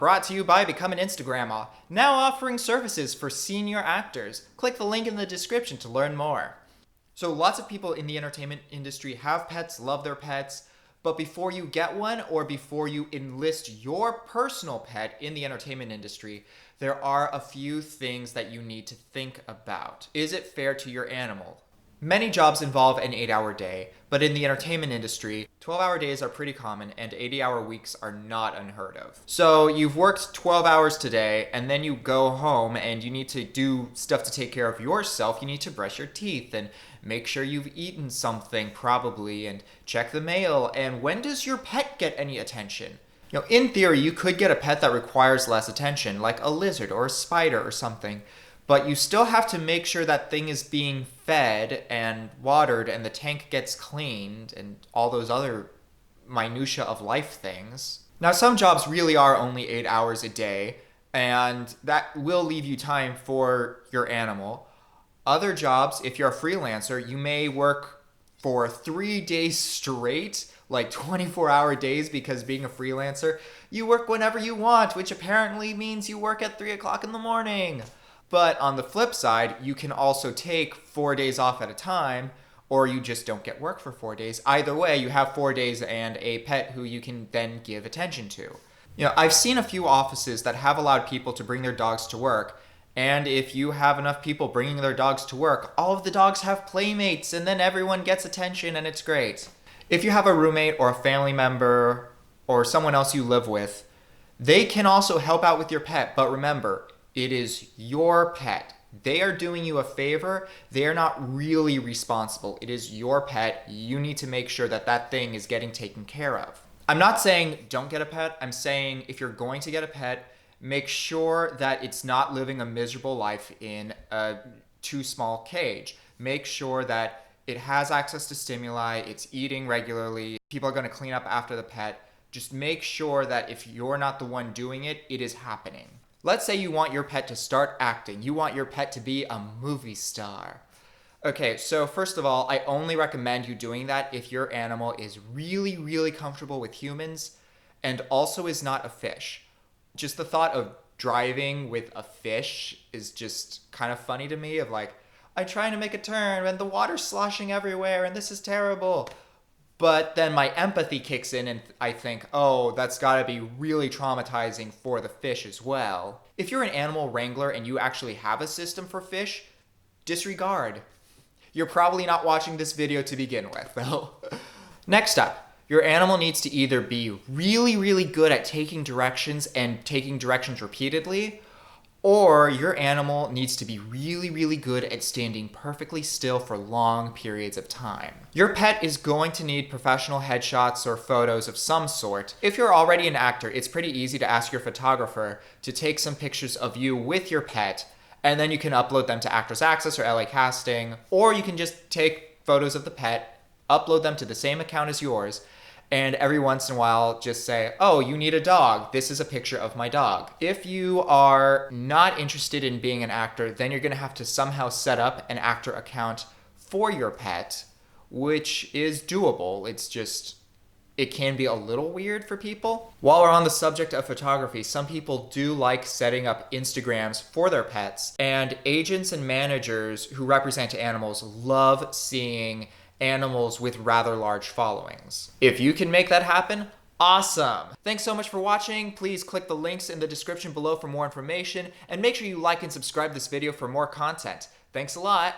Brought to you by Become an Instagrammer, now offering services for senior actors. Click the link in the description to learn more. So lots of people in the entertainment industry have pets, love their pets, but before you get one or before you enlist your personal pet in the entertainment industry, there are a few things that you need to think about. Is it fair to your animal? Many jobs involve an 8-hour day, but in the entertainment industry, 12-hour days are pretty common and 80-hour weeks are not unheard of. So you've worked 12 hours today and then you go home and you need to do stuff to take care of yourself. You need to brush your teeth and make sure you've eaten something probably and check the mail. And when does your pet get any attention? In theory, you could get a pet that requires less attention, like a lizard or a spider or something. But you still have to make sure that thing is being fed and watered and the tank gets cleaned and all those other minutia of life things. Now, some jobs really are only 8 hours a day, and that will leave you time for your animal. Other jobs, if you're a freelancer, you may work for 3 days straight, like 24-hour days, because being a freelancer, you work whenever you want, which apparently means you work at 3 o'clock in the morning. But on the flip side, you can also take 4 days off at a time, or you just don't get work for 4 days. Either way, you have 4 days and a pet who you can then give attention to. I've seen a few offices that have allowed people to bring their dogs to work, and if you have enough people bringing their dogs to work, all of the dogs have playmates, and then everyone gets attention, and it's great. If you have a roommate or a family member or someone else you live with, they can also help out with your pet, but remember, it is your pet. They are doing you a favor. They are not really responsible. It is your pet. You need to make sure that that thing is getting taken care of. I'm not saying don't get a pet. I'm saying if you're going to get a pet, make sure that it's not living a miserable life in a too small cage. Make sure that it has access to stimuli, it's eating regularly, people are going to clean up after the pet. Just make sure that if you're not the one doing it, it is happening. Let's say you want your pet to start acting. You want your pet to be a movie star. Okay, so first of all, I only recommend you doing that if your animal is really, really comfortable with humans and also is not a fish. Just the thought of driving with a fish is just kind of funny to me, of like, I'm trying to make a turn and the water's sloshing everywhere and this is terrible. But then my empathy kicks in and I think, oh, that's gotta be really traumatizing for the fish as well. If you're an animal wrangler and you actually have a system for fish, disregard. You're probably not watching this video to begin with, though. Next up, your animal needs to either be really, really good at taking directions and taking directions repeatedly, or your animal needs to be really, really good at standing perfectly still for long periods of time. Your pet is going to need professional headshots or photos of some sort. If you're already an actor, it's pretty easy to ask your photographer to take some pictures of you with your pet, and then you can upload them to Actors Access or LA Casting, or you can just take photos of the pet, upload them to the same account as yours, and every once in a while just say, oh, you need a dog. This is a picture of my dog. If you are not interested in being an actor, then you're gonna have to somehow set up an actor account for your pet, which is doable. It's just, it can be a little weird for people. While we're on the subject of photography, some people do like setting up Instagrams for their pets, and agents and managers who represent animals love seeing animals with rather large followings. If you can make that happen, awesome. Thanks so much for watching. Please click the links in the description below for more information, and make sure you like and subscribe this video for more content. Thanks a lot.